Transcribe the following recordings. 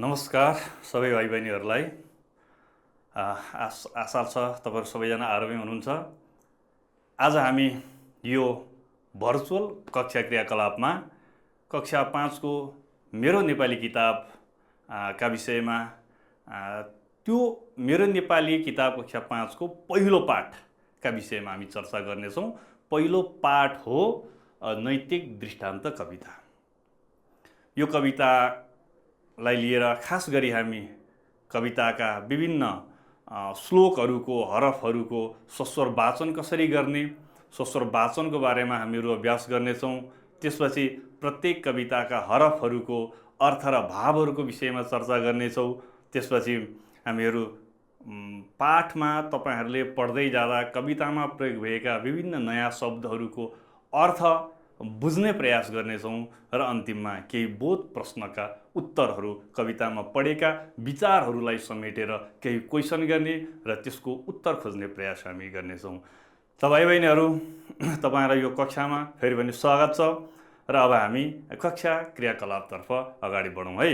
नमस्कार सबै भाइ बहिनीहरूलाई। आशा छ तपाईँहरू सबैजना आरामै हुनुहुन्छ। आज हामी यो भर्चुअल कक्षा क्रियाकलापमा कक्षा 5 को मेरो नेपाली किताब का विषयमा त्यो मेरो नेपाली किताब कक्षा 5 को पहिलो पाठका विषयमा हामी चर्चा गर्नेछौँ। पहिलो पाठ हो नैतिक दृष्टान्त कविता। यो कवितालाई लिएर खास गरी हामी कविताका विभिन्न श्लोकहरूको हरफहरूको स्वस्वर वाचन कसरी गर्ने, स्वस्वर वाचनको बारेमा हामीहरू अभ्यास गर्नेछौँ। त्यसपछि प्रत्येक कविताका हरफहरूको अर्थ र भावहरूको विषयमा चर्चा गर्नेछौँ। त्यसपछि हामीहरू पाठमा तपाईहरूले पढ्दै जाँदा कवितामा प्रयोग भएका विभिन्न नयाँ शब्दहरूको अर्थ बुझ्ने प्रयास गर्नेछौँ र अन्तिममा केही बोध प्रश्नका उत्तरहरू कवितामा पढेका विचारहरूलाई समेटेर केही क्वेसन गर्ने र त्यसको उत्तर खोज्ने प्रयास हामी गर्नेछौँ। भाइ बहिनीहरू, तपाईहरुलाई यो कक्षामा फेरि पनि स्वागत छ र अब हामी कक्षा क्रियाकलापतर्फ अगाडि बढौँ है।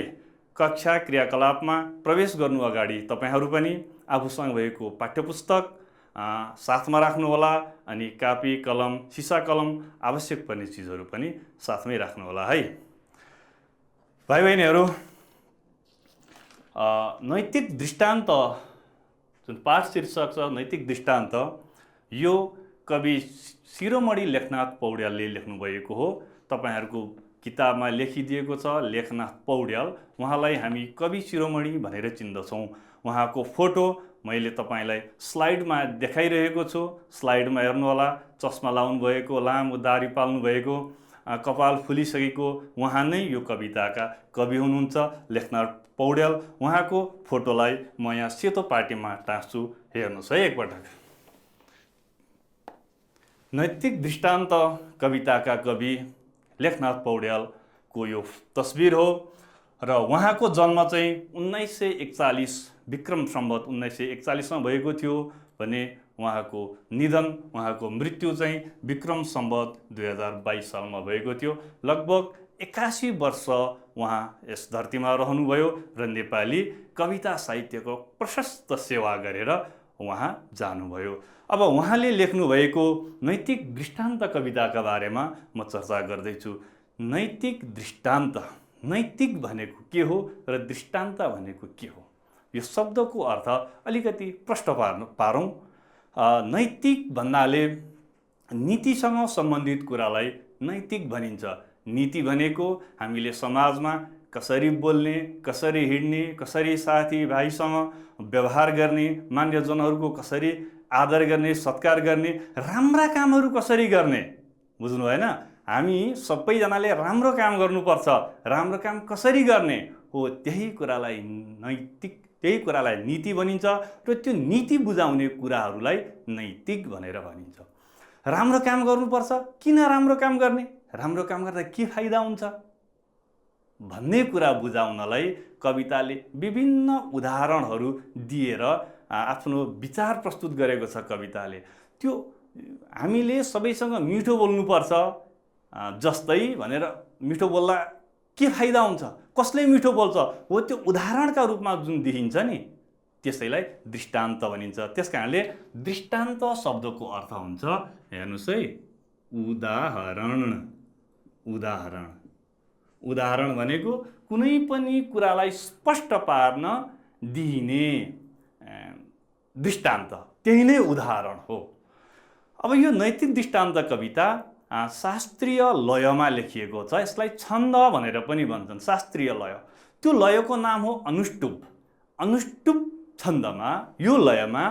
कक्षा क्रियाकलापमा प्रवेश गर्नु अगाडि तपाईहरु पनि आफूसँग भएको पाठ्यपुस्तक साथमा राख्नुहोला अनि कापी कलम सिसा कलम आवश्यक पर्ने चिजहरू पनि साथमै राख्नुहोला है। भाइ बहिनीहरू, नैतिक दृष्टान्त जुन पाठ शीर्षक छ नैतिक दृष्टान्त, यो कवि शिरोमणि लेखनाथ पौड्यालले लेख्नुभएको हो। तपाईहरुको किताबमा लेखिदिएको छ लेखनाथ पौड्याल। उहाँलाई हामी कवि शिरोमणि भनेर चिन्दछौँ। उहाँको फोटो मैले तपाईलाई स्लाइडमा देखाइरहेको छु। स्लाइडमा हेर्नुहोला, चस्मा लाउनु भएको, लामो दाढी पाल्नु भएको, कपाल फुलिसकेको उहाँ नै यो कविताका कवि हुनुहुन्छ, लेखनाथ पौड्याल। उहाँको फोटोलाई म यहाँ सेतो पाटीमा टाँस्छु, हेर्नुहोस् है एकपटक। नैतिक दृष्टान्त कविताका कवि लेखनाथ पौड्यालको यो तस्बिर हो र उहाँको जन्म चाहिँ 1941 विक्रम सम्वत 1941 मा भएको थियो भने उहाँको निधन, उहाँको मृत्यु चाहिँ विक्रम सम्वत 2022 सालमा भएको थियो। लगभग 81 वर्ष उहाँ यस धरतीमा रहनुभयो र नेपाली कविता साहित्यको प्रशस्त सेवा गरेर उहाँ जानुभयो। अब उहाँले लेख्नुभएको नैतिक दृष्टान्त कविताका बारेमा म चर्चा गर्दैछु। नैतिक दृष्टान्त, नैतिक भनेको के हो र दृष्टान्त भनेको के हो, यो शब्दको अर्थ अलिकति प्रष्ट पारौँ। नैतिक भन्नाले नीतिसँग सम्बन्धित कुरालाई नैतिक भनिन्छ। नीति भनेको हामीले समाजमा कसरी बोल्ने, कसरी हिँड्ने, कसरी साथीभाइसँग व्यवहार गर्ने, मान्यजनहरूको कसरी आदर गर्ने, सत्कार गर्ने, राम्रा कामहरू कसरी गर्ने, बुझ्नु भएन? हामी सबैजनाले राम्रो काम गर्नुपर्छ, राम्रो काम कसरी गर्ने हो, त्यही कुरालाई नैतिक, त्यही कुरालाई नीति भनिन्छ र त्यो नीति बुझाउने कुराहरूलाई नैतिक भनेर भनिन्छ। राम्रो काम गर्नुपर्छ, किन राम्रो काम गर्ने, राम्रो काम गर्दा के फाइदा हुन्छ भन्ने कुरा बुझाउनलाई कविताले विभिन्न उदाहरणहरू दिएर आफ्नो विचार प्रस्तुत गरेको छ। कविताले त्यो हामीले सबैसँग मिठो बोल्नुपर्छ जस्तै भनेर मिठो बोल्दा के फाइदा हुन्छ, कसले मिठो बोल्छ हो, त्यो उदाहरणका रूपमा जुन देखिन्छ नि त्यसैलाई दृष्टान्त भनिन्छ। त्यसकारणले दृष्टान्त शब्दको अर्थ हुन्छ, हेर्नुस् है, उदाहरण। उदाहरण, उदाहरण भनेको कुनै पनि कुरालाई स्पष्ट पार्न दिइने दृष्टान्त, त्यही नै उदाहरण हो। अब यो नैतिक दृष्टान्त कविता शास्त्रीय लयमा लेखिएको छ। यसलाई छन्द भनेर पनि भन्छन्, शास्त्रीय लय। त्यो लयको नाम हो अनुष्टुप। अनुष्टुप छन्दमा, यो लयमा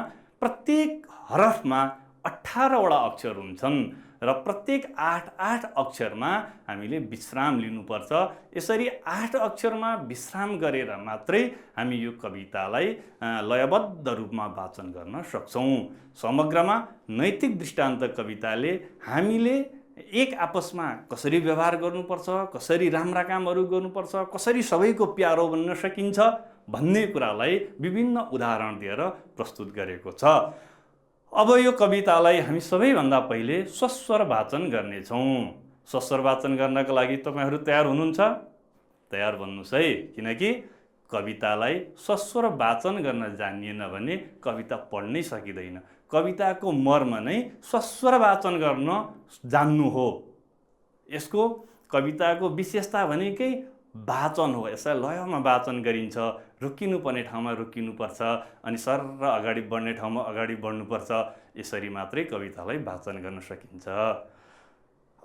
प्रत्येक हरफमा 18 वटा अक्षर हुन्छन् र प्रत्येक 8 अक्षरमा हामीले विश्राम लिनुपर्छ। यसरी 8 अक्षरमा विश्राम गरेर मात्रै हामी यो कवितालाई लयबद्ध रूपमा वाचन गर्न सक्छौँ। समग्रमा नैतिक दृष्टान्त कविताले हामीले एक आपसमा कसरी व्यवहार गर्नुपर्छ, कसरी राम्रा कामहरू गर्नुपर्छ, कसरी सबैको प्यारो बन्न सकिन्छ भन्ने कुरालाई विभिन्न उदाहरण दिएर प्रस्तुत गरेको छ। अब यो कवितालाई हामी सबैभन्दा पहिले स्वस्वर वाचन गर्नेछौँ। स्वस्वर वाचन गर्नका लागि तपाईहरु तयार हुनुहुन्छ? तयार बन्नुस् है, किनकि कवितालाई सस्वर वाचन गर्न जानिएन भने कविता पढ्नै सकिँदैन। कविताको मर्म नै सस्वर वाचन गर्न जान्नु हो। यसको कविताको विशेषता भनेकै वाचन हो। यसलाई लयमा वाचन गरिन्छ, रोकिनुपर्ने ठाउँमा रोकिनुपर्छ, अनि सरर अगाडि बढ्ने ठाउँमा अगाडि बढ्नुपर्छ। यसरी मात्रै कवितालाई वाचन गर्न सकिन्छ।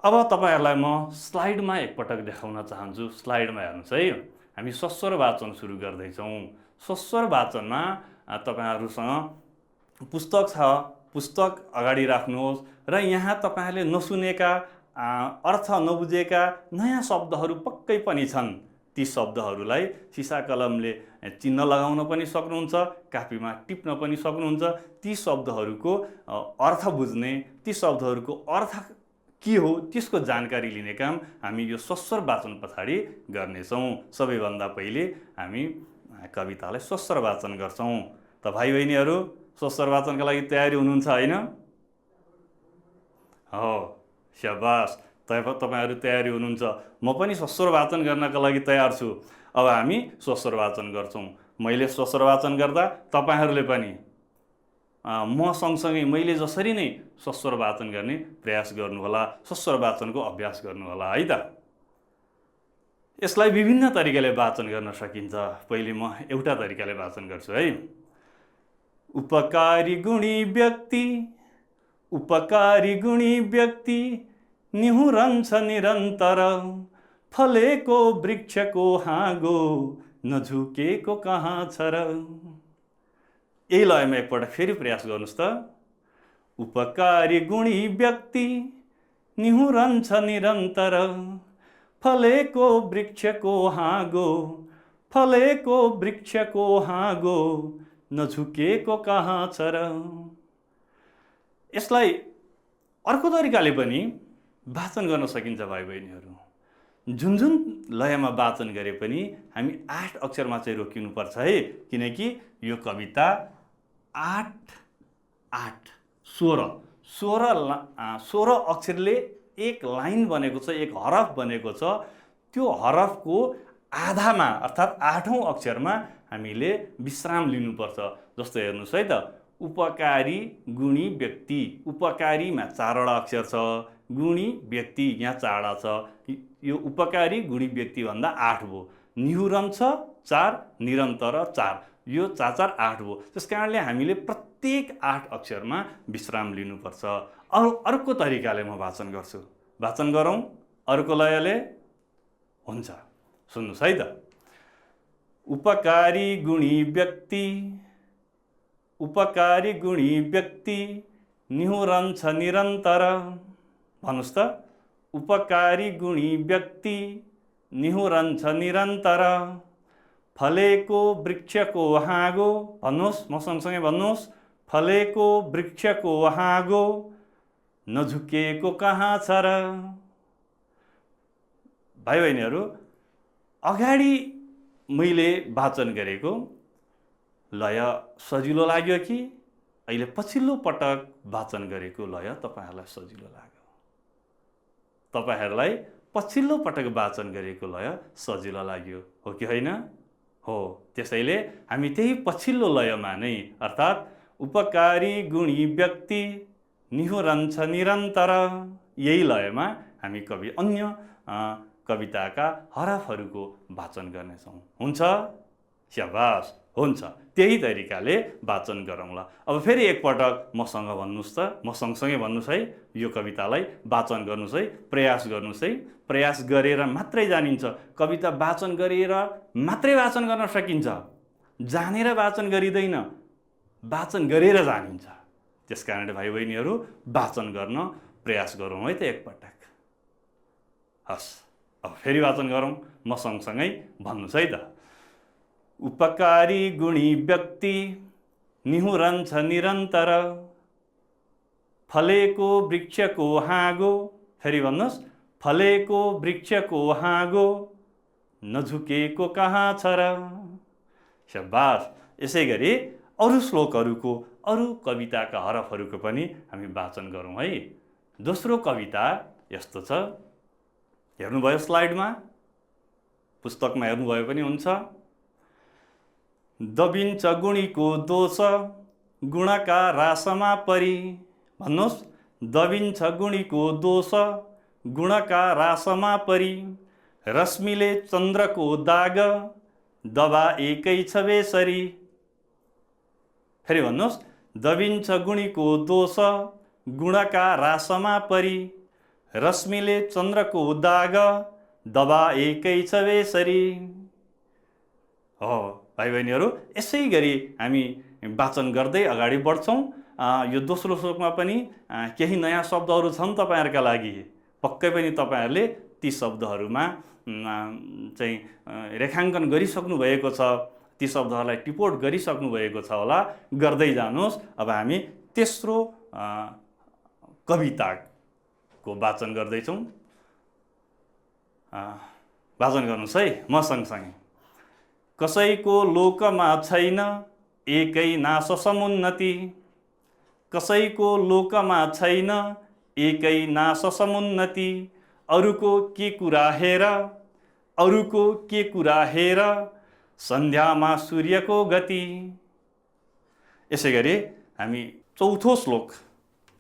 अब तपाईँहरूलाई म स्लाइडमा एकपटक देखाउन चाहन्छु। स्लाइडमा हेर्नुहोस् है, हामी सस्वर वाचन सुरु गर्दैछौँ। सस्वर वाचनमा तपाईँहरूसँग पुस्तक छ, पुस्तक अगाडि राख्नुहोस् र यहाँ तपाईँहरूले नसुनेका, अर्थ नबुझेका नयाँ शब्दहरू पक्कै पनि छन्। ती शब्दहरूलाई सिसा कलमले चिन्ह लगाउन पनि सक्नुहुन्छ, कापीमा टिप्न पनि सक्नुहुन्छ। ती शब्दहरूको अर्थ बुझ्ने, ती शब्दहरूको अर्थ के हो त्यसको जानकारी लिने काम हामी यो सस्वर वाचन पछाडि गर्नेछौँ। सबैभन्दा पहिले हामी कवितालाई सस्वर वाचन गर्छौँ। त भाइ बहिनीहरू, सस्वर वाचनका लागि तयारी हुनुहुन्छ होइन? हो, स्याबास, तपाईँहरू तयारी हुनुहुन्छ। म पनि सस्वर वाचन गर्नका लागि तयार छु। अब हामी सस्वर वाचन गर्छौँ। मैले सस्वर वाचन गर्दा तपाईँहरूले पनि म सँगसँगै मैले जसरी नै सस्वर वाचन गर्ने प्रयास गर्नुहोला, सस्वर वाचनको अभ्यास गर्नुहोला है त। यसलाई विभिन्न तरिकाले वाचन गर्न सकिन्छ। पहिले म एउटा तरिकाले वाचन गर्छु है। उपकारी गुणी व्यक्ति, उपकारी गुणी व्यक्ति निहुरन्छ निरन्तर, फलेको वृक्षको हाँगो नझुकेको कहाँ छ र। यही लयमा एकपल्ट फेरि प्रयास गर्नुहोस् त। उपकारी गुणी व्यक्ति निहुरन्छ निरन्तर, फलेको वृक्षको हाँगो, फलेको वृक्षको हाँगो नझुकेको कहाँ छ र। यसलाई अर्को तरिकाले पनि वाचन गर्न सकिन्छ भाइ बहिनीहरू। जुन जुन लयमा वाचन गरे पनि हामी 8 अक्षरमा चाहिँ रोकिनुपर्छ है, किनकि यो कविता 8 16 अक्षरले एक लाइन बनेको छ, एक हरफ बनेको छ। त्यो हरफको आधामा अर्थात् 8औं अक्षरमा हामीले विश्राम लिनुपर्छ। जस्तो हेर्नुहोस् है त, उपकारी गुणी व्यक्ति, उपकारीमा 4वटा अक्षर छ, गुणी व्यक्ति यहाँ 4वटा छ। यो उपकारी गुणी व्यक्ति भन्दा 8 भयो। निहुरन्छ 4, निरन्तर 4, यो 4 4 8 भयो। त्यसकारणले हामीले प्रत्येक 8 अक्षरमा विश्राम लिनुपर्छ। अर्को तरिकाले म वाचन गर्छु। वाचन गरौँ अर्को लयले। हुन्छ, सुन्नुहोस् है त। उपकारी गुणी व्यक्ति, उपकारी गुणी व्यक्ति निहुरन्छ निरन्तर। भन्नुहोस् त, उपकारी गुणी व्यक्ति निहुरन्छ निरन्तर, फलेको वृक्षको हाँगो। भन्नुहोस्, म सँगसँगै भन्नुहोस्, फलेको वृक्षको हाँगो नझुकेको कहाँ छ र। भाइ बहिनीहरू, अगाडि मैले वाचन गरेको लय सजिलो लाग्यो कि अहिले पछिल्लो पटक वाचन गरेको लय तपाईहरुलाई सजिलो लाग्यो? तपाईहरुलाई पछिल्लो पटक वाचन गरेको लय सजिलो लाग्यो हो कि हैन? हो। त्यसैले हामी त्यही पछिल्लो लयमा नै अर्थात् उपकारी गुणी व्यक्ति निहुरन्छ निरन्तर यही लयमा हामी अन्य कविताका हरफहरूको वाचन गर्नेछौँ। हुन्छ? स्याबास, हुन्छ। त्यही तरिकाले वाचन गरौँला। अब फेरि एकपटक मसँग भन्नुस् त, म सँगसँगै भन्नुस् है। यो कवितालाई वाचन गर्नुस् है, प्रयास गर्नुस् है। प्रयास गरेर मात्रै जानिन्छ। कविता वाचन गरेर मात्रै वाचन गर्न सकिन्छ। जानेर वाचन गरिँदैन, वाचन गरेर जानिन्छ। त्यसकारणले भाइ बहिनीहरू वाचन गर्न प्रयास गरौँ है त एकपटक। हस्, अब फेरि वाचन गरौँ। म सँगसँगै भन्नुस् है त। उपकारी गुणी व्यक्ति निहुरन्छ निरन्तर, फलेको वृक्षको हाँगो। फेरि भन्नुस्, फलेको वृक्षको हाँगो नझुकेको कहाँ छ र। शाबास। यसै गरी अरू श्लोकहरूको, अरू कविताका हरफहरूको पनि हामी वाचन गरौँ है। दोस्रो कविता यस्तो छ, हेर्नुभयो स्लाइडमा, पुस्तकमा हेर्नुभयो पनि हुन्छ। दबिन्छ गुणीको दोष गुणका रासमा परी। भन्नुहोस्, दबिन्छ गुणीको दोष गुणका रासमा परी। रश्मिले चन्द्रको दाग दबा एकै छ बेसरी। फेरि भन्नुहोस्, दबिन्छ गुणीको दोष गुणका रासमा परी। रश्मिले चन्द्रको दाग दबा एकै छ बेसरी। हो भाइ बहिनीहरू, यसै गरी हामी वाचन गर्दै अगाडि बढ्छौँ। यो दोस्रो श्लोकमा पनि केही नयाँ शब्दहरू छन् तपाईँहरूका लागि। पक्कै पनि तपाईँहरूले ती शब्दहरूमा चाहिँ रेखाङ्कन गरिसक्नु भएको छ, ती शब्दहरूलाई टिपोट गरिसक्नु भएको छ होला। गर्दै जानुहोस्। अब हामी तेस्रो कविताको वाचन गर्दैछौँ। वाचन गर्नुहोस् है म सँगसँगै। कसैको लोकमा छैन एकै नाश समुन्नति। कसैको लोकमा छैन एकै नाश समुन्नति। अरूको के कुरा हेर, अरूको के कुरा हेर, सन्ध्यामा सूर्यको गति। यसै गरी हामी चौथो श्लोक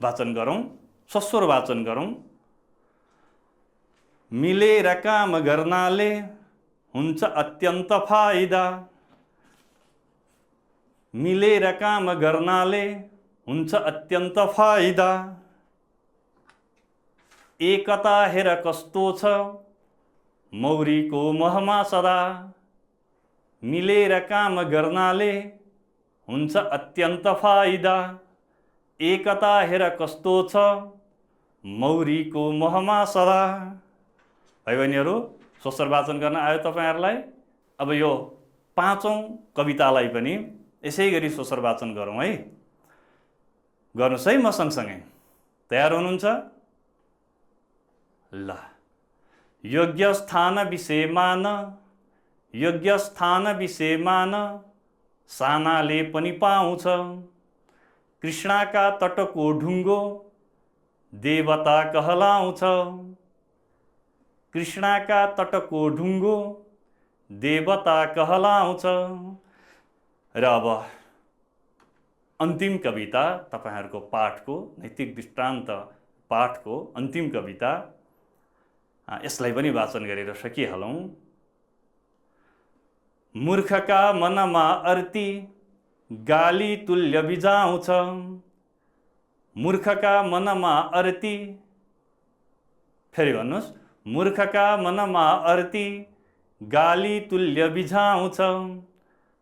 वाचन गरौँ, सस्वर वाचन गरौँ। मिलेर काम गर्नाले हुन्छ अत्यन्त फाइदा। मिलेर काम गर्नाले हुन्छ अत्यन्त फाइदा। एकता हेर कस्तो छ मौरीको महमा सदा। मिलेर काम गर्नाले हुन्छ अत्यन्त फाइदा। एकता हेर कस्तो छ मौरीको महमा सदा। भाइ बहिनीहरू, स्वर वाचन गर्न आयो तपाईँहरूलाई? अब यो पाँचौँ कवितालाई पनि यसै गरी स्वर वाचन गरौँ है। गर्नुहोस् है म सँगसँगै। तयार हुनुहुन्छ? ल। योग्य स्थान विषयमान, योग्य स्थान विषयमान, सानाले पनि पाउँछ। कृष्णका तटको ढुङ्गो देवता कहलाउँछ। कृष्णका तटको ढुङ्गो देवता कहलाउँछ। र अब अन्तिम कविता, तपाईँहरूको पाठको नैतिक दृष्टान्त पाठको अन्तिम कविता, यसलाई पनि वाचन गरेर सकिहालौँ। मूर्खका मनमा अर्ती गाली तुल्य बिजाउँछ। मूर्खका मनमा अर्ती, फेरि भन्नुहोस्, मूर्खका मनमा अर्ती गाली तुल्य बिझाउँछ।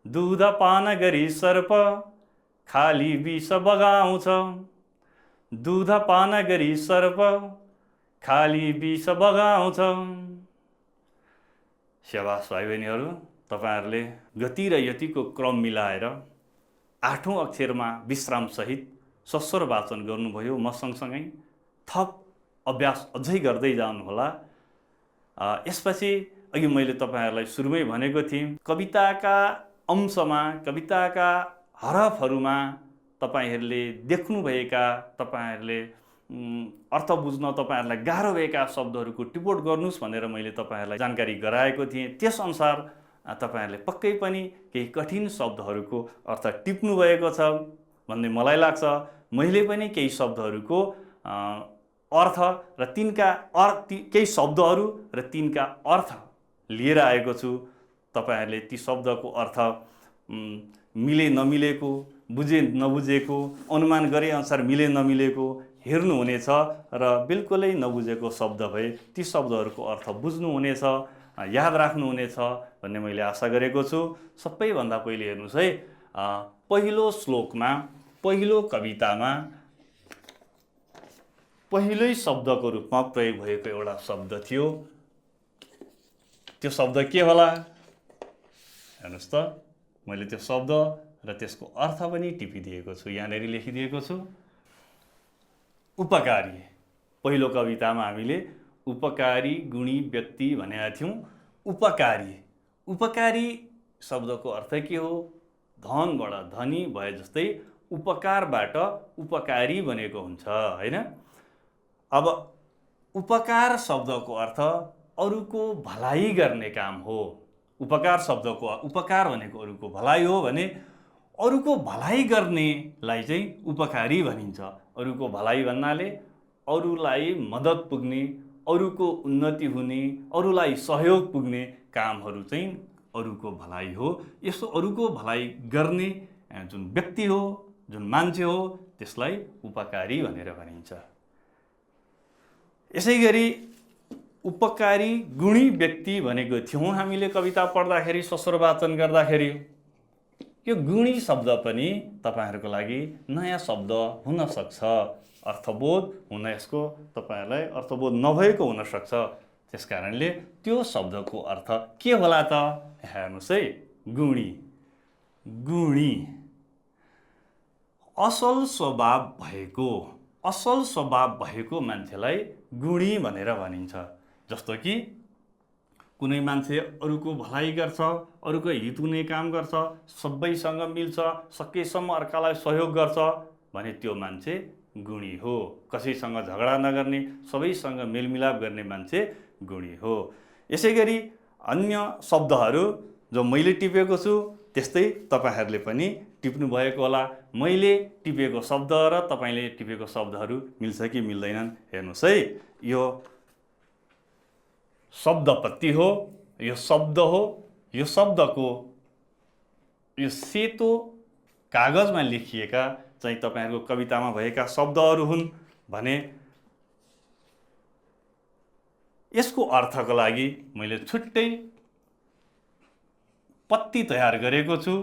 दूध पान गरी सर्प खाली विष बगाउँछ। दूध पान गरी सर्प खाली विष बगाउँछ। स्याबास भाइ बहिनीहरू, तपाईँहरूले गति र यतिको क्रम मिलाएर आठौँ अक्षरमा विश्रामसहित सस्वर वाचन गर्नुभयो। म सँगसँगै थप अभ्यास अझै गर्दै जानुहोला। यसपछि अघि मैले तपाईँहरूलाई सुरुमै भनेको थिएँ, कविताका अंशमा, कविताका हरफहरूमा तपाईँहरूले देख्नुभएका, तपाईँहरूले अर्थ बुझ्न तपाईँहरूलाई गाह्रो भएका शब्दहरूको टिपोट गर्नुहोस् भनेर मैले तपाईँहरूलाई जानकारी गराएको थिएँ। त्यसअनुसार तपाईँहरूले पक्कै पनि केही कठिन शब्दहरूको अर्थ टिप्नु भएको छ भन्ने मलाई लाग्छ। मैले पनि केही शब्दहरूको अर्थ र तिनका केही शब्दहरू र तिनका अर्थ लिएर आएको छु। तपाईँहरूले ती शब्दको अर्थ मिले नमिलेको, बुझे नबुझेको, अनुमान गरे अनुसार मिले नमिलेको हेर्नुहुनेछ र बिल्कुलै नबुझेको शब्द भए ती शब्दहरूको अर्थ बुझ्नुहुनेछ, याद राख्नुहुनेछ भन्ने मैले आशा गरेको छु। सबैभन्दा पहिले हेर्नुहोस् है, पहिलो श्लोकमा, पहिलो कवितामा पहिल्यै शब्दको रूपमा प्रयोग भएको एउटा शब्द थियो। त्यो शब्द के होला? हेर्नुहोस् त, मैले त्यो शब्द र त्यसको अर्थ पनि टिपिदिएको छु, यहाँनिर लेखिदिएको छु। उपकारी। पहिलो कवितामा हामीले उपकारी गुणी व्यक्ति भनेका थियौँ। उपकारी, उपकारी शब्दको अर्थ के हो? धनबाट धनी भए जस्तै उपकारबाट उपकारी बनेको हुन्छ, हैन? अब उपकार शब्दको अर्थ अरूको भलाइ गर्ने काम हो। उपकार शब्दको उपकार भनेको अरूको भलाइ हो भने अरूको भलाइ गर्नेलाई चाहिँ उपकारी भनिन्छ। अरूको भलाइ भन्नाले अरूलाई मद्दत पुग्ने, अरूको उन्नति हुने, अरूलाई सहयोग पुग्ने कामहरू चाहिँ अरूको भलाइ हो। यसो अरूको भलाइ गर्ने जुन व्यक्ति हो, जुन मान्छे हो, त्यसलाई उपकारी भनेर भनिन्छ। यसै गरी उपकारी गुणी व्यक्ति भनेको थियौँ हामीले कविता पढ्दाखेरि, सस्वर वाचन गर्दाखेरि। यो गुणी शब्द पनि तपाईहरूको लागि नयाँ शब्द हुन सक्छ, अर्थबोध हुन यसको तपाईहरूलाई अर्थबोध नभएको हुन सक्छ। त्यसकारणले त्यो शब्दको अर्थ के होला त? हेर्नुहोस् है, गुणी। गुणी असल स्वभाव भएको, असल स्वभाव भएको मान्छेलाई गुणी भनेर भनिन्छ। जस्तो कि कुनै मान्छे अरूको भलाइ गर्छ, अरूको हित हुने काम गर्छ, सबैसँग मिल्छ, सकेसम्म अर्कालाई सहयोग गर्छ भने त्यो मान्छे गुणी हो। कसैसँग झगडा नगर्ने, सबैसँग मेलमिलाप गर्ने मान्छे गुणी हो। यसै गरी अन्य शब्दहरू जो मैले टिपेको छु त्यस्तै तपाईहरूले पनि टिप्नु भएको होला। मैले टिपेको शब्द र तपाईले टिपेको शब्दहरू मिल्छ कि मिल्दैनन् हेर्नुहोस् है। यो शब्दपत्ति हो, यो शब्द हो। यो शब्दको यो सेतो कागजमा लेखिएका चाहिँ तपाईहरूको कवितामा भएका शब्दहरू हुन् भने यसको अर्थको लागि मैले छुट्टै पत्ती तयार गरेको छु।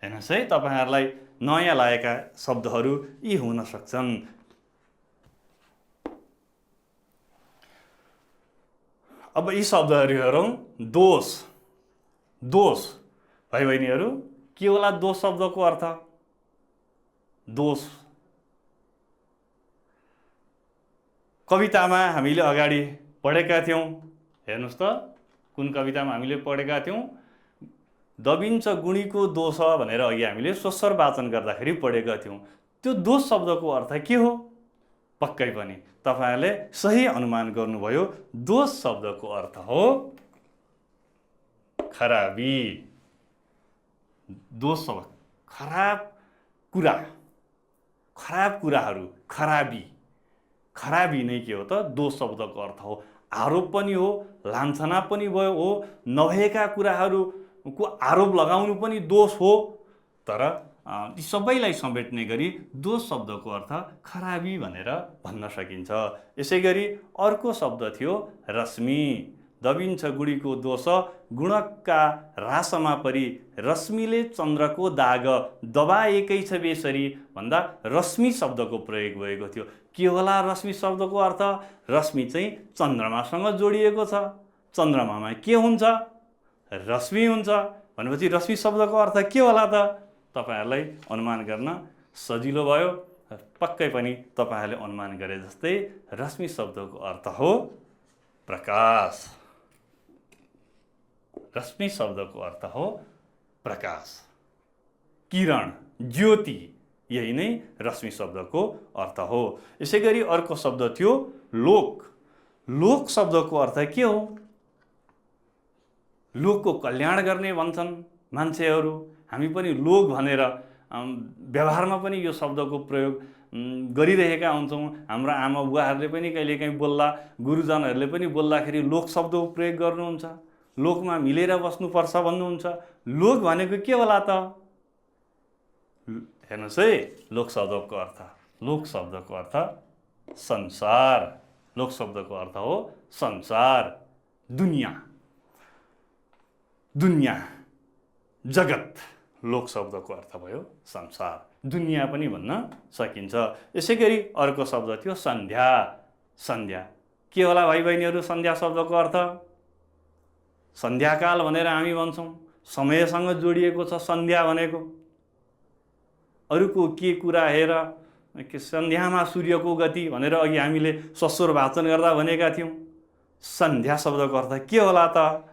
हेर्नुहोस् है, तपाईहरूलाई नयाँ लागेका शब्दहरू यी हुन सक्छन्। अब यी शब्दहरू हेरौँ। दोष। दोष भाइ बहिनीहरू, के होला दोष शब्दको अर्थ? दोष कवितामा हामीले अगाडि पढेका थियौँ। हेर्नुहोस् त, कुन कवितामा हामीले पढेका थियौँ? दबिन्छ गुणीको दोष भनेर अघि हामीले स्वस्वर वाचन गर्दाखेरि पढेका थियौँ। त्यो दोष शब्दको अर्थ के हो? पक्कै पनि तपाईहरूले सही अनुमान गर्नुभयो। दोष शब्दको अर्थ हो खराबी। दोष शब्द खराब कुरा, खराब कुराहरू, खराबी। खराबी नै के हो त? दोष शब्दको अर्थ हो। आरोप पनि हो, लान्छना पनि भयो हो, नभएका कुराहरूको आरोप लगाउनु पनि दोष हो। तर यी सबैलाई समेट्ने गरी दोष शब्दको अर्थ खराबी भनेर भन्न सकिन्छ। यसै गरी अर्को शब्द थियो रश्मि। दबिन्छ गुणीको दोष गुणका रासमा परि, रश्मिले चन्द्रको दाग दबाएकै छ बेसरी भन्दा रश्मि शब्दको प्रयोग भएको थियो। के होला रश्मि शब्दको अर्थ? रश्मि चाहिँ चन्द्रमासँग जोडिएको छ। चन्द्रमामा के हुन्छ? रश्मि हुन्छ। भनेपछि रश्मि शब्दको अर्थ के होला त? तपाईहरूलाई अनुमान गर्न सजिलो भयो। पक्कै पनि तपाईहरूले अनुमान गरे जस्तै रश्मि शब्दको अर्थ हो प्रकाश। रश्मि शब्दको अर्थ हो प्रकाश, किरण, ज्योति। यही नै रश्मि शब्दको अर्थ हो। यसै गरी अर्को शब्द थियो लोक। लोक शब्दको अर्थ के हो? लोकको कल्याण गर्ने भन्छन् मान्छेहरू। हामी पनि लोक भनेर व्यवहारमा पनि यो शब्दको प्रयोग गरिरहेका हुन्छौँ। हाम्रा आमा बुवाहरूले पनि कहिलेकाहीँ बोल्दा, गुरुजनहरूले पनि बोल्दाखेरि लोक शब्दको प्रयोग गर्नुहुन्छ। लोकमा मिलेर बस्नुपर्छ भन्नुहुन्छ। लोक भनेको के होला त? हेर्नुहोस् है, लोक शब्दको अर्थ, लोक शब्दको अर्थ संसार। लोक शब्दको अर्थ हो संसार, दुनियाँ, दुनियाँ, जगत। लोक शब्दको अर्थ भयो संसार, दुनियाँ पनि भन्न सकिन्छ। यसै गरी अर्को शब्द थियो सन्ध्या। सन्ध्या के होला भाइ बहिनीहरू? सन्ध्या शब्दको अर्थ सन्ध्याकाल भनेर हामी भन्छौँ। समयसँग जोडिएको छ सन्ध्या भनेको। अरूको के कुरा हेर, सन्ध्यामा सूर्यको गति भनेर अघि हामीले सस्वर वाचन गर्दा भनेका थियौँ। सन्ध्या शब्दको अर्थ के होला त?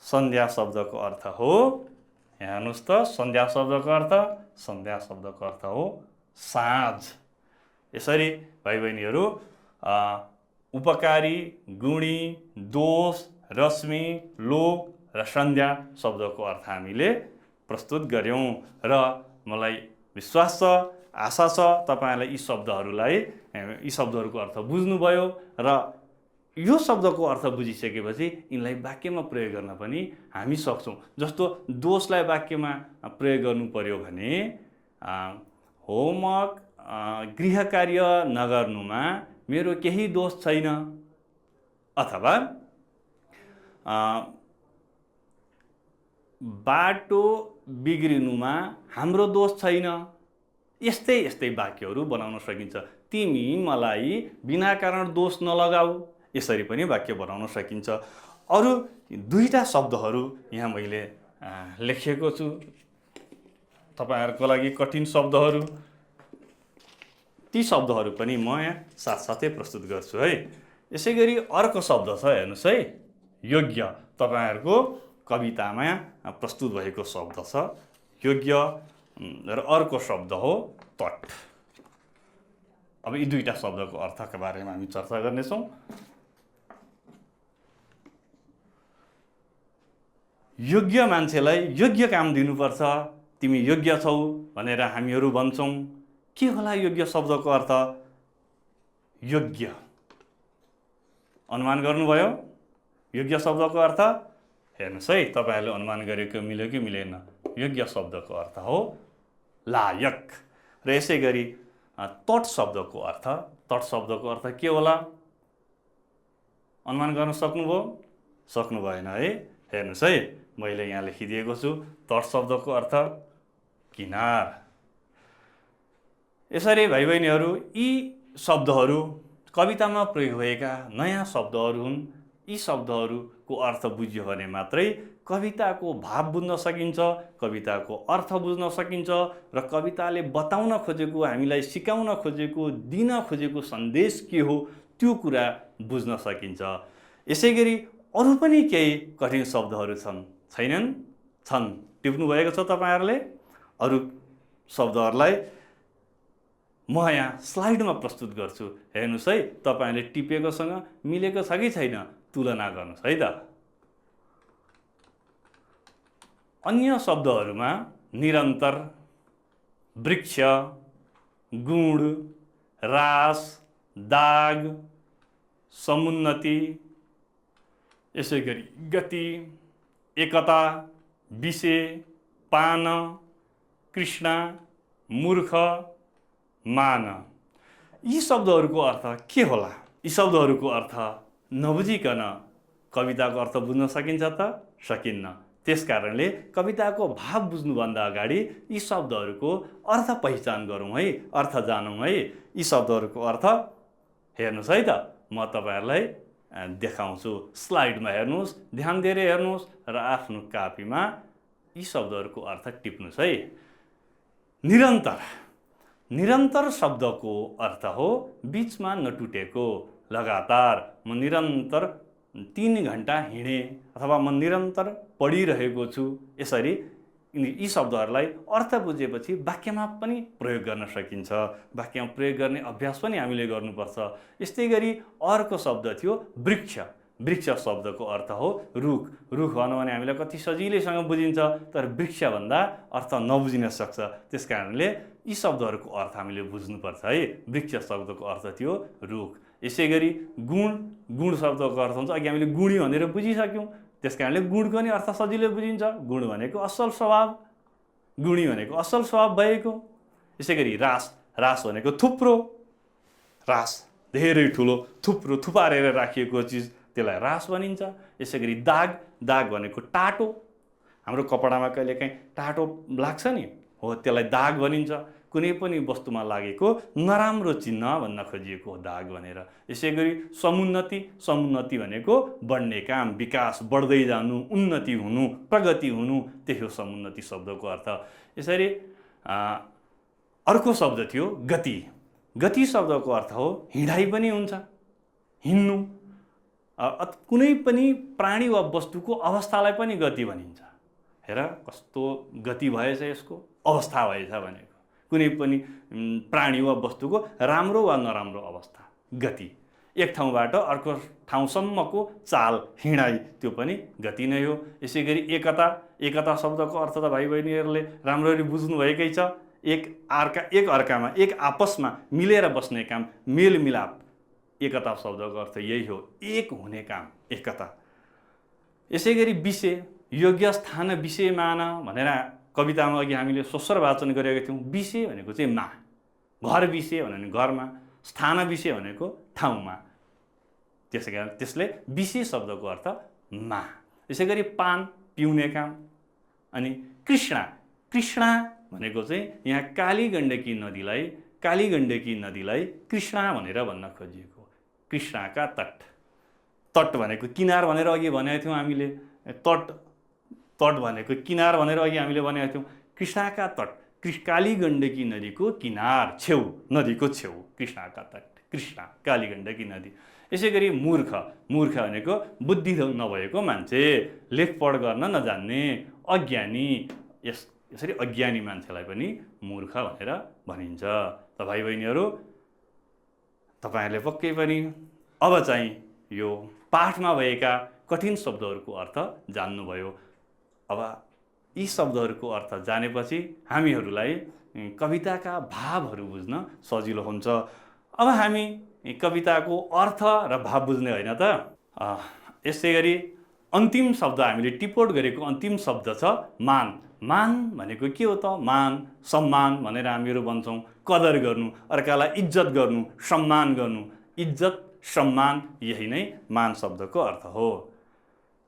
सन्ध्या शब्दको अर्थ हो, हेर्नुहोस् त, सन्ध्या शब्दको अर्थ, सन्ध्या शब्दको अर्थ हो साँझ। यसरी भाइ बहिनीहरू उपकारी, गुणी, दोष, रश्मि, लोक र संध्या शब्दको अर्थ हामीले प्रस्तुत गर्यौं र मलाई विश्वास छ, आशा छ तपाईहरुलाई यी शब्दहरूको अर्थ बुझ्नुभयो र यो शब्दको अर्थ बुझिसकेपछि यिनलाई वाक्यमा प्रयोग गर्न पनि हामी सक्छौं। जस्तो दोषलाई वाक्यमा प्रयोग गर्नु पर्यो भने होमवर्क गृह कार्य नगर्नुमा मेरो केही दोष छैन, अथवा बाटो बिग्रिनुमा हाम्रो दोष छैन। यस्तै वाक्यहरू बनाउन सकिन्छ। तिमी मलाई बिना कारण दोष नलगाऊ, यसरी पनि वाक्य बनाउन सकिन्छ। अरु दुईटा शब्दहरू यहाँ मैले लेखेको छु तपाईहरुको लागि, कठिन शब्दहरू। ती शब्दहरू पनि म यहाँ साथसाथै प्रस्तुत गर्छु है। यसैगरी अर्को शब्द छ, हेर्नुस् है, योग्य। तपाईहरुको कवितामा प्रस्तुत भएको शब्द छ योग्य र अर्को शब्द हो तट। अब यी दुईटा शब्दको अर्थका बारेमा हामी चर्चा गर्नेछौं। योग्य मान्छेलाई योग्य काम दिनुपर्छ, तिमी योग्य छौ भनेर हामीहरू भन्छौं। के होला योग्य शब्दको अर्थ? योग्य, अनुमान गर्नुभयो योग्य शब्दको अर्थ? हेर्नुस् है, तपाईहरुले अनुमान गरेको मिल्यो कि मिलेन? योग्य शब्दको अर्थ हो लायक। र यसैगरी तट शब्दको अर्थ के होला? अनुमान गर्न सक्नुभयो? सक्नु भएन है। हेर्नुस् है, मैले यहाँ लेखिदिएको छु तट शब्दको अर्थ किनार। यसरी भाइ बहिनीहरू, यी शब्दहरू कवितामा प्रयोग भएका नयाँ शब्दहरू हुन्। यी शब्दहरूको अर्थ बुझ्यो भने मात्रै कविताको भाव बुझ्न सकिन्छ, कविताको अर्थ बुझ्न सकिन्छ र कविताले बताउन खोजेको, हामीलाई सिकाउन खोजेको, दिन खोजेको सन्देश के हो त्यो कुरा बुझ्न सकिन्छ। यसैगरी अरु पनि केही कठिन शब्दहरू छैनन्? छन्। टिप्नु भएको छ तपाईहरुले? अरु शब्दहरूलाई म यहाँ स्लाइडमा प्रस्तुत गर्छु। हेर्नुस् है, तपाईहरुले टिपेकोसँग मिलेको छ कि छैन तुलना गर्नुस् है त। अन्य शब्दहरूमा निरन्तर, वृक्ष, गुण, रास, दाग, समुन्नति, यसैगरी गति, एकता, विषय, पान, कृष्ण, मूर्ख, मान, यी शब्दहरूको अर्थ के होला? यी शब्दहरूको अर्थ नबुझिकन कविताको अर्थ बुझ्न सकिन्छ त? सकिन्न। त्यसकारणले कविताको भाव बुझ्नुभन्दा अगाडि यी शब्दहरूको अर्थ पहिचान गरौँ है, अर्थ जानौँ है। यी शब्दहरूको अर्थ हेर्नुस् है त, म तपाईहरुलाई देखाउँछु। स्लाइडमा हेर्नुस्, ध्यान दिएर हेर्नुस् र आफ्नो कापीमा यी शब्दहरूको अर्थ टिप्नुस् है। निरन्तर शब्दको अर्थ हो बीचमा नटुटेको, लगातार। म निरन्तर 3 घण्टा हिँडे अथवा म निरन्तर पढिरहेको छु। यसरी यी शब्दहरूलाई अर्थ बुझेपछि वाक्यमा पनि प्रयोग गर्न सकिन्छ। वाक्यमा प्रयोग गर्ने अभ्यास पनि हामीले गर्नुपर्छ। यस्तै गरी अर्को शब्द थियो वृक्ष। वृक्ष शब्दको अर्थ हो रुख। रुख भनौँ भने हामीलाई कति सजिलैसँग बुझिन्छ, तर वृक्ष भन्दा अर्थ नबुझिन सक्छ। त्यसकारणले यी शब्दहरूको अर्थ हामीले बुझ्नुपर्छ है। वृक्ष शब्दको अर्थ थियो रुख। यसैगरी गुण शब्दको अर्थ हुन्छ, अघि हामीले गुणी भनेर बुझिसक्यौँ, त्यसकारणले गुणको नि अर्थ सजिलै बुझिन्छ। गुण भनेको असल स्वभाव, गुणी भनेको असल स्वभाव भएको। यसैगरी रास भनेको थुप्रो, रास धेरै ठुलो, थुप्रो थुपारेर राखिएको चिज, त्यसलाई रास भनिन्छ। यसैगरी दाग भनेको टाटो, हाम्रो कपडामा कहिलेकाहीँ टाटो लाग्छ नि, हो त्यसलाई दाग भनिन्छ। कुनै पनि वस्तुमा लागेको नराम्रो चिन्ह भन्न खोजिएको हो दाग भनेर। यसैगरी समुन्नति भनेको बढ्ने काम, विकास, बढ्दै जानु, उन्नति हुनु, प्रगति हुनु, त्यही हो समुन्नति शब्दको अर्थ। यसरी अर्को शब्द थियो गति। गति शब्दको अर्थ हो हिँडाइ पनि हुन्छ, हिँड्नु। कुनै पनि प्राणी वा वस्तुको अवस्थालाई पनि गति भनिन्छ। हेर कस्तो गति भएछ, यसको अवस्था भएछ भनेको। कुनै पनि प्राणी वा वस्तुको राम्रो वा नराम्रो अवस्था, गति। एक ठाउँबाट अर्को ठाउँसम्मको चाल हिँडाइ त्यो पनि गति नै हो। यसै गरी एकता, एकता शब्दको अर्थ त भाइ बहिनीहरूले राम्ररी बुझ्नुभएकै छ। एक अर्कामा एक आपसमा मिलेर बस्ने काम, मेलमिलाप। एकता शब्दको अर्थ यही हो, एक हुने काम, एकता। यसै गरी विषय, योग्य स्थान विषय मान भनेर कवितामा अघि हामीले स्वस्वर वाचन गरेका थियौँ। विषय भनेको चाहिँ मा, घर विषय भने घरमा, स्थान विषय भनेको ठाउँमा। त्यसै कारण त्यसले विषय शब्दको अर्थ मा। यसै गरी पान, पिउने काम। अनि कृष्णा, कृष्णा भनेको चाहिँ यहाँ कालीगण्डकी नदीलाई कृष्णा भनेर भन्न खोजिएको। कृष्णाका तट, तट भनेको किनार भनेर अघि भनेका थियौँ हामीले। तट भनेको किनार भनेर अघि हामीले भनेका थियौँ। कृष्णाका तट, कालीगण्डकी नदीको किनार, छेउ, नदीको छेउ, कृष्णाका तट, कृष्णा, कालीगण्डकी नदी। यसै गरी मूर्ख, मूर्ख भनेको बुद्धि नभएको मान्छे, लेखपढ गर्न नजान्ने, अज्ञानी। यसरी अज्ञानी मान्छेलाई पनि मूर्ख भनेर भनिन्छ। त भाइ बहिनीहरू, तपाईँहरूले पक्कै पनि अब चाहिँ यो पाठमा भएका कठिन शब्दहरूको अर्थ जान्नुभयो। अब यी शब्दहरूको अर्थ जानेपछि हामीहरूलाई कविताका भावहरू बुझ्न सजिलो हुन्छ। अब हामी कविताको अर्थ र भाव बुझ्ने होइन त। यसै गरी अन्तिम शब्द हामीले टिपोट गरेको अन्तिम शब्द छ मान। मान भनेको के हो त? मान, सम्मान भनेर हामीहरू भन्छौँ। कदर गर्नु, अर्कालाई इज्जत गर्नु, सम्मान गर्नु। इज्जत, सम्मान, यही नै मान शब्दको अर्थ हो।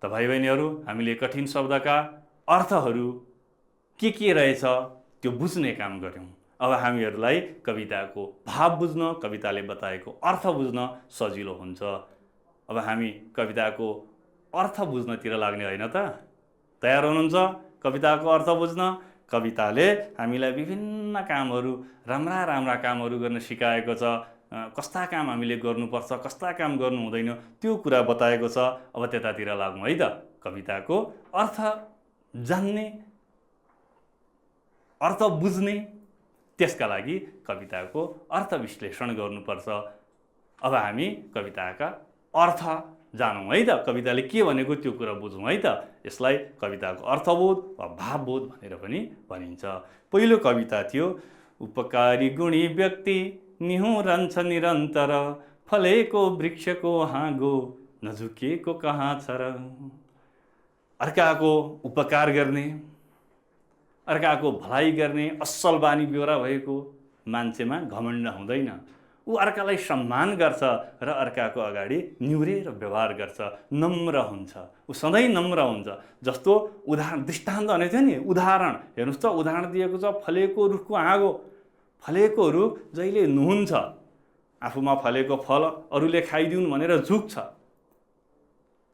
त भाइ बहिनीहरू, हामीले कठिन शब्दका अर्थहरू के रहेछ त्यो बुझ्ने काम गऱ्यौँ। अब हामीहरूलाई कविताको भाव बुझ्न, कविताले बताएको अर्थ बुझ्न सजिलो हुन्छ। अब हामी कविताको अर्थ बुझ्नतिर लाग्ने होइन त? तयार हुनुहुन्छ कविताको अर्थ बुझ्न? कविताले हामीलाई विभिन्न कामहरू, राम्रा कामहरू गर्न सिकाएको छ। कस्ता काम हामीले गर्नुपर्छ, कस्ता काम गर्नु हुँदैन, त्यो कुरा बताएको छ। अब त्यतातिर लागौँ है त। कविताको अर्थ जान्ने, अर्थ बुझ्ने, त्यसका लागि कविताको अर्थ विश्लेषण गर्नुपर्छ। अब हामी कविताका अर्थ जानौँ है त। कविताले के भनेको त्यो कुरा बुझौँ है त। यसलाई कविताको अर्थबोध वा भावबोध भनेर पनि भनिन्छ। पहिलो कविता थियो, उपकारी गुणी व्यक्ति निहुरन्छ निरन्तर, फलेको वृक्षको हाँगो नझुकेको कहाँ छ र। अर्काको उपकार गर्ने, अर्काको भलाइ गर्ने, असल बानी बेहोरा भएको मान्छेमा घमण्ड हुँदैन। ऊ अर्कालाई सम्मान गर्छ र अर्काको अगाडि निहुरेर व्यवहार गर्छ, नम्र हुन्छ। ऊ सधैँ नम्र हुन्छ। जस्तो उदाहरण, दृष्टान्त भने थियो नि, उदाहरण हेर्नुहोस् त। उदाहरण दिएको छ फलेको रुखको हाँगो। फलेको रुख जहिले नुहुन्छ, आफूमा फलेको फल अरूले खाइदिउन् भनेर झुक्छ।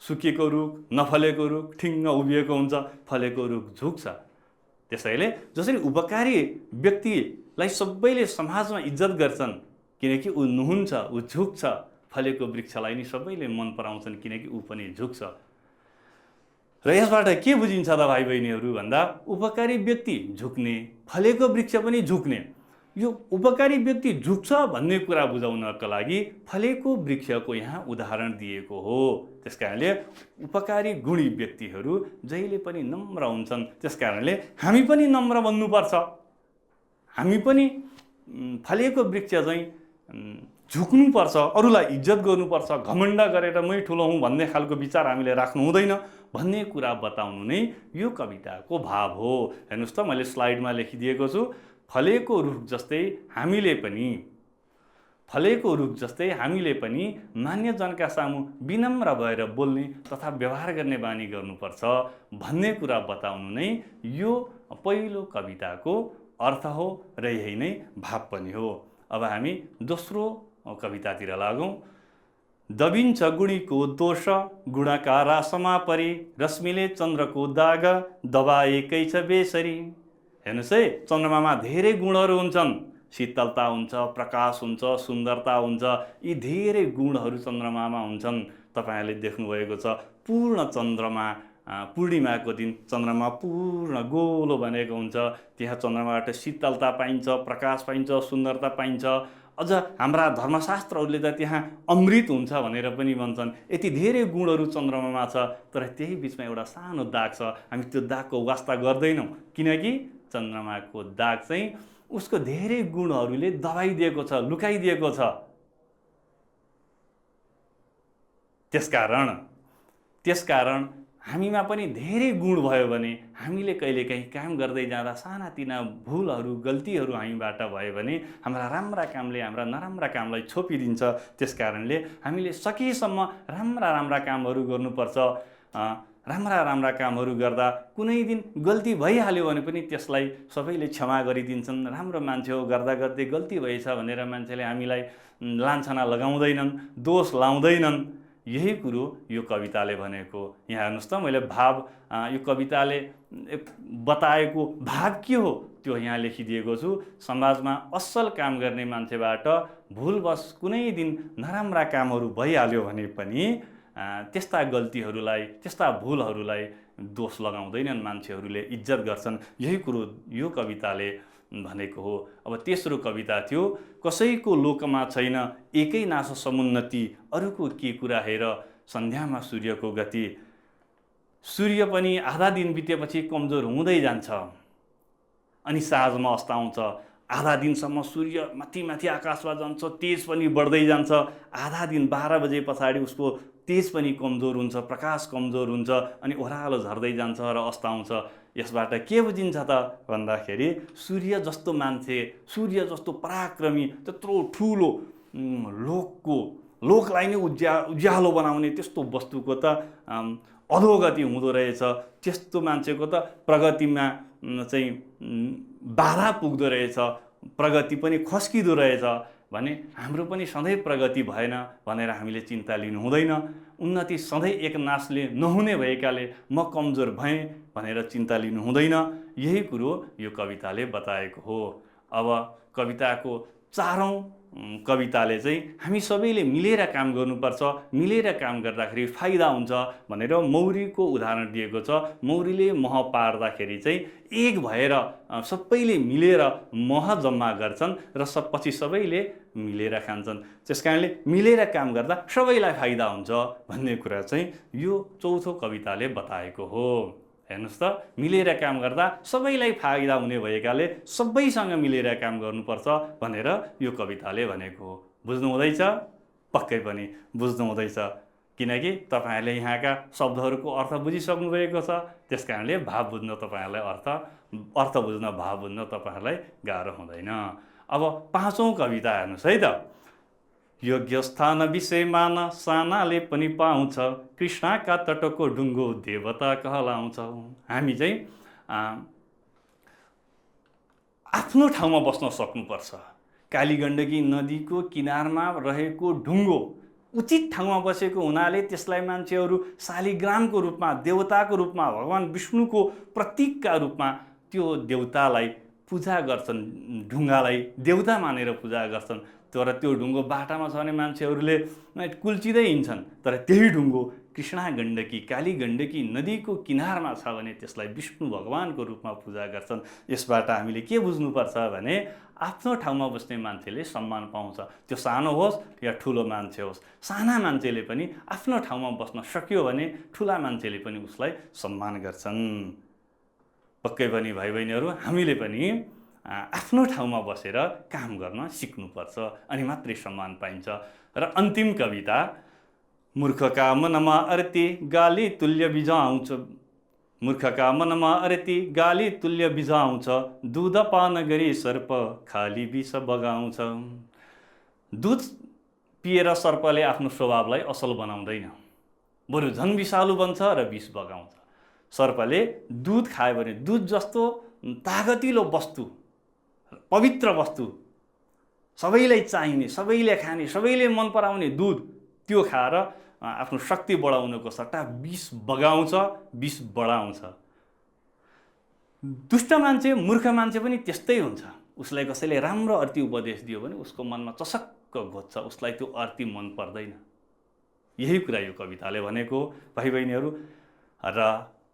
सुकेको रुख, नफलेको रुख ठिङ्ग उभिएको हुन्छ, फलेको रुख झुक्छ। त्यसैले जसरी उपकारी व्यक्तिलाई सबैले समाजमा इज्जत गर्छन् किनकि ऊ नुहुन्छ, ऊ झुक्छ, फलेको वृक्षलाई नि सबैले मन पराउँछन् किनकि ऊ पनि झुक्छ। र यसबाट के बुझिन्छ त भाइ बहिनीहरू भन्दा, उपकारी व्यक्ति झुक्ने, फलेको वृक्ष पनि झुक्ने। यो उपकारी व्यक्ति झुक्छ भन्ने कुरा बुझाउनका लागि फलेको वृक्षको यहाँ उदाहरण दिएको हो। त्यसकारणले उपकारी गुणी व्यक्तिहरू जहिले पनि नम्र हुन्छन्। त्यसकारणले हामी पनि नम्र बन्नुपर्छ। हामी पनि फलेको वृक्ष चाहिँ झुक्नुपर्छ, अरूलाई इज्जत गर्नुपर्छ, घमण्ड गरेर मै ठुलो हुँ भन्ने खालको विचार हामीले राख्नु हुँदैन भन्ने कुरा बताउनु नै यो कविताको भाव हो। हेर्नुहोस् त, मैले स्लाइडमा लेखिदिएको छु, फलेको रुख जस्तै हामीले पनि मान्यजनका सामु विनम्र भएर बोल्ने तथा व्यवहार गर्ने बानी गर्नुपर्छ भन्ने कुरा बताउनु नै यो पहिलो कविताको अर्थ हो र यही नै भाव पनि हो। अब हामी दोस्रो कवितातिर लागौँ। दबिन्छ गुणीको दोष गुणकारा समापरि, रश्मिले चन्द्रको दाग दबाएकै छ बेसरी। हेर्नुहोस् है, चन्द्रमामा धेरै गुणहरू हुन्छन्। शीतलता हुन्छ, प्रकाश हुन्छ, सुन्दरता हुन्छ। यी धेरै गुणहरू चन्द्रमामा हुन्छन्। तपाईँहरूले देख्नुभएको छ पूर्ण चन्द्रमा, पूर्णिमाको दिन चन्द्रमा पूर्ण गोलो बनेको हुन्छ। त्यहाँ चन्द्रमाबाट शीतलता पाइन्छ, प्रकाश पाइन्छ, सुन्दरता पाइन्छ। अझ हाम्रा धर्मशास्त्रहरूले त त्यहाँ अमृत हुन्छ भनेर पनि भन्छन्। यति धेरै गुणहरू चन्द्रमामा छ, तर त्यही बिचमा एउटा सानो दाग छ। हामी त्यो दागको वास्ता गर्दैनौँ, किनकि चन्द्रमाको दाग चाहिँ उसको धेरै गुणहरूले दबाइदिएको छ, लुकाइदिएको छ। त्यसकारण हामीमा पनि धेरै गुण भयो भने हामीले कहिलेकाहीँ काम गर्दै जाँदा सानातिना भुलहरू, गल्तीहरू हामीबाट भयो भने हाम्रा राम्रा कामले हाम्रा नराम्रा कामलाई छोपिदिन्छ। त्यसकारणले हामीले सकेसम्म राम्रा कामहरू गर्नुपर्छ। राम्रा कामहरू गर्दा कुनै दिन गल्ती भइहाल्यो भने पनि त्यसलाई सबैले क्षमा गरिदिन्छन्। राम्रो मान्छे हो, गर्दा गर्दै गल्ती भएछ भनेर मान्छेले हामीलाई लान्छना लगाउँदैनन्, दोष लाउँदैनन्। यही कुरो यो कविताले भनेको। यहाँ हेर्नुहोस् त, मैले भाव, यो कविताले बताएको भाव के हो त्यो यहाँ लेखिदिएको छु। समाजमा असल काम गर्ने मान्छेबाट भुलवश कुनै दिन नराम्रा कामहरू भइहाल्यो भने पनि त्यस्ता गल्तीहरूलाई, त्यस्ता भुलहरूलाई दोष लगाउँदैनन्, मान्छेहरूले इज्जत गर्छन्। यही कुरो यो कविताले भनेको हो। अब तेस्रो कविता थियो, कसैको लोकमा छैन एकै नासो समुन्नति, अरूको के कुरा हेर सन्ध्यामा सूर्यको गति। सूर्य पनि आधा दिन बितेपछि कमजोर हुँदै जान्छ अनि साँझमा अस्ताउँछ। आधा दिनसम्म सूर्य माथि आकाशमा जान्छ, तेज पनि बढ्दै जान्छ। आधा दिन 12 बजे पछाडि उसको तेज पनि कमजोर हुन्छ, प्रकाश कमजोर हुन्छ अनि ओह्रालो झर्दै जान्छ र अस्ताउँछ। यसबाट के बुझिन्छ त भन्दाखेरि सूर्य जस्तो मान्छे, सूर्य जस्तो पराक्रमी, त्यत्रो ठुलो लोकलाई नै उज्यालो बनाउने त्यस्तो वस्तुको त अधोगति हुँदो रहेछ। त्यस्तो मान्छेको त प्रगतिमा चाहिँ बाधा पुग्दो रहेछ, प्रगति पनि खस्किँदो रहेछ भने हाम्रो पनि सधैँ प्रगति भएन भनेर हामीले चिन्ता लिनु हुँदैन। उन्नति सधैँ एक नासले नहुने भएकाले म कमजोर भएँ भनेर चिन्ता लिनु हुँदैन। यही कुरो यो कविताले बताएको हो। अब कविताको चारौँ कविताले चाहिँ हामी सबैले मिलेर काम गर्नुपर्छ, मिलेर काम गर्दाखेरि फाइदा हुन्छ भनेर मौरीको उदाहरण दिएको छ। मौरीले मह पार्दाखेरि चाहिँ एक भएर सबैले मिलेर मह जम्मा गर्छन् र पछि सबैले मिलेर खान्छन्। त्यसकारणले मिलेर काम गर्दा सबैलाई फाइदा हुन्छ भन्ने कुरा चाहिँ यो चौथो कविताले बताएको हो। हेर्नुहोस् त, मिलेर काम गर्दा सबैलाई फाइदा हुने भएकाले सबैसँग मिलेर काम गर्नुपर्छ भनेर यो कविताले भनेको हो। बुझ्नु हुँदैछ? पक्कै पनि बुझ्नु हुँदैछ, किनकि तपाईँहरूले यहाँका शब्दहरूको अर्थ बुझिसक्नु भएको छ। त्यसकारणले भाव बुझ्न तपाईँहरूलाई अर्थ बुझ्न, भाव बुझ्न तपाईँहरूलाई गाह्रो हुँदैन। अब पाँचौँ कविता हेर्नुहोस् है त। योग्य स्थान विषय मान सानाले पनि पाउँछ, कृष्णका तटको ढुङ्गो देवता कहलाउँछ। हामी चाहिँ आफ्नो ठाउँमा बस्न सक्नुपर्छ। कालीगण्डकी नदीको किनारमा रहेको ढुङ्गो उचित ठाउँमा बसेको हुनाले त्यसलाई मान्छेहरू शालिग्रामको रूपमा, देवताको रूपमा, भगवान विष्णुको प्रतीकका रूपमा त्यो देवतालाई पूजा गर्छन्, ढुङ्गालाई देवता मानेर पूजा गर्छन्। तर त्यो ढुङ्गो बाटामा छ भने मान्छेहरूले कुल्चिँदै हिँड्छन्। तर त्यही ढुङ्गो कृष्णा गण्डकी, काली गण्डकी नदीको किनारमा छ भने त्यसलाई विष्णु भगवानको रूपमा पूजा गर्छन्। यसबाट हामीले के बुझ्नुपर्छ भने आफ्नो ठाउँमा बस्ने मान्छेले सम्मान पाउँछ, त्यो सानो होस् या ठुलो मान्छे होस्। साना मान्छेले पनि आफ्नो ठाउँमा बस्न सक्यो भने ठुला मान्छेले पनि उसलाई सम्मान गर्छन्। पक्कै पनि भाइ बहिनीहरू, हामीले पनि आफ्नो ठाउँमा बसेर काम गर्न सिक्नुपर्छ, अनि मात्रै सम्मान पाइन्छ। र अन्तिम कविता, मूर्खका मनमा अरती गाली तुल्य बिजाउँछ, मूर्खका मनमा अरती गाली तुल्य बिजाउँछ, दुध पान गरी सर्प खाली विष बगाउँछ। दुध पिएर सर्पले आफ्नो स्वभावलाई असल बनाउँदैन, बरु झन् विषालु बन्छ र विष बगाउँछ। सर्पले दुध खायो भने दुध जस्तो तागतिलो वस्तु, पवित्र वस्तु, सबैलाई चाहिने, सबैले खाने, सबैले मन पराउने दुध, त्यो खाएर आफ्नो शक्ति बढाउनको सट्टा विष बगाउँछ, विष बढाउँछ। दुष्ट मान्छे, मूर्ख मान्छे पनि त्यस्तै हुन्छ। उसलाई कसैले राम्रो अर्थी उपदेश दियो भने उसको मनमा चसक्क घोच्छ, उसलाई त्यो अर्थी मन पर्दैन। यही कुरा यो कविताले भनेको भाइ बहिनीहरू। र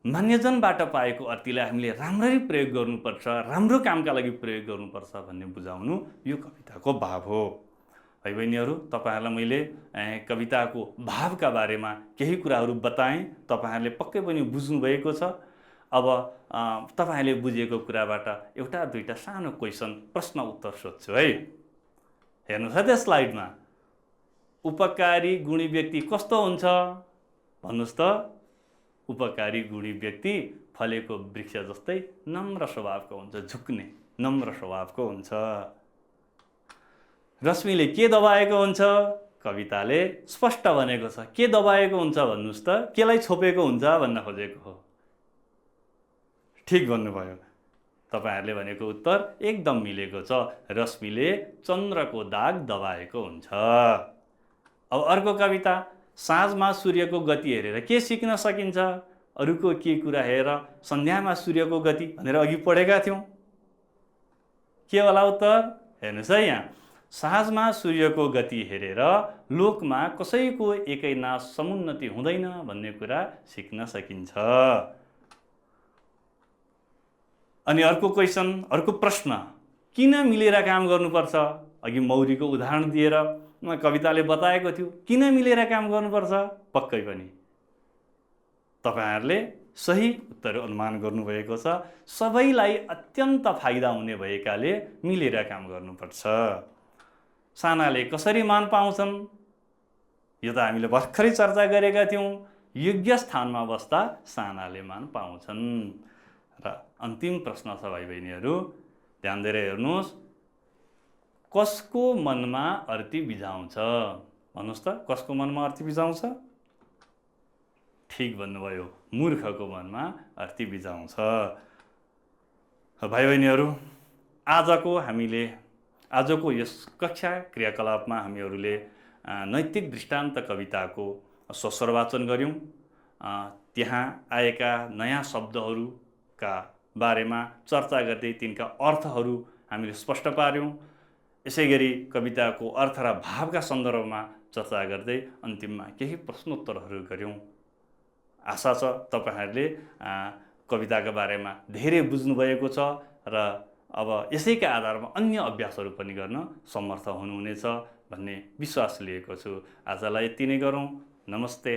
मान्यजनबाट पाएको अर्थीलाई हामीले राम्ररी प्रयोग गर्नुपर्छ, राम्रो कामका लागि प्रयोग गर्नुपर्छ भन्ने बुझाउनु यो कविताको भाव हो। भाइ बहिनीहरू, तपाईँहरूलाई मैले कविताको भावका बारेमा केही कुराहरू बताएँ। तपाईँहरूले पक्कै पनि बुझ्नुभएको छ। अब तपाईँहरूले बुझेको कुराबाट एउटा दुईटा सानो क्वेसन, प्रश्न उत्तर सोध्छु है। हेर्नुहोस् है त्यस स्लाइडमा, उपकारी गुणी व्यक्ति कस्तो हुन्छ भन्नुहोस् त। उपकारी गुणी व्यक्ति फलेको वृक्ष जस्तै नम्र स्वभावको हुन्छ, झुक्ने नम्र स्वभावको हुन्छ। रश्मिले के दबाएको हुन्छ? कविताले स्पष्ट भनेको छ। के दबाएको हुन्छ भन्नुहोस् त? केलाई छोपेको हुन्छ भन्न खोजेको हो। ठिक भन्नुभयो। तपाईँहरूले भनेको उत्तर एकदम मिलेको छ। रश्मिले चन्द्रको दाग दबाएको हुन्छ। अब अर्को कविता, साँझमा सूर्यको गति हेरेर के सिक्न सकिन्छ? अरूको के कुरा हेरेर सन्ध्यामा सूर्यको गति भनेर अघि पढेका थियौँ। के होला उत्तर? हेर्नुहोस् है, यहाँ साँझमा सूर्यको गति हेरेर लोकमा कसैको एकै नाश समुन्नति हुँदैन भन्ने कुरा सिक्न सकिन्छ। अनि अर्को क्वेसन, अर्को प्रश्न, किन मिलेर काम गर्नुपर्छ? अघि मौरीको उदाहरण दिएर कविताले बताएको थियो किन मिलेर काम गर्नुपर्छ। पक्कै पनि तपाईँहरूले सही उत्तर अनुमान गर्नुभएको छ। सबैलाई अत्यन्त फाइदा हुने भएकाले मिलेर काम गर्नुपर्छ। सानाले कसरी मान पाउँछन्? यो त हामीले भर्खरै चर्चा गरेका थियौँ। योग्य स्थानमा बस्दा सानाले मान पाउँछन्। र अन्तिम प्रश्न छ भाइ बहिनीहरू, ध्यान दिएर हेर्नुहोस्। कसको मनमा अर्थी बिजाउँछ? भन्नुहोस् त, कसको मनमा अर्थी बिजाउँछ? ठिक भन्नुभयो, मूर्खको मनमा अर्थी बिजाउँछ। भाइ बहिनीहरू, आजको यस कक्षा क्रियाकलापमा हामीहरूले नैतिक दृष्टान्त कविताको स्वस्वर वाचन गऱ्यौँ। त्यहाँ आएका नयाँ शब्दहरूका बारेमा चर्चा गर्दै तिनका अर्थहरू हामीले स्पष्ट पार्यौँ। यसै गरी कविताको अर्थ र भावका सन्दर्भमा चर्चा गर्दै अन्तिममा केही प्रश्नोत्तरहरू गऱ्यौँ। आशा छ तपाईँहरूले कविताका बारेमा धेरै बुझ्नुभएको छ र अब यसैका आधारमा अन्य अभ्यासहरू पनि गर्न समर्थ हुनुहुनेछ भन्ने विश्वास लिएको छु। आजलाई यति नै गरौँ। नमस्ते।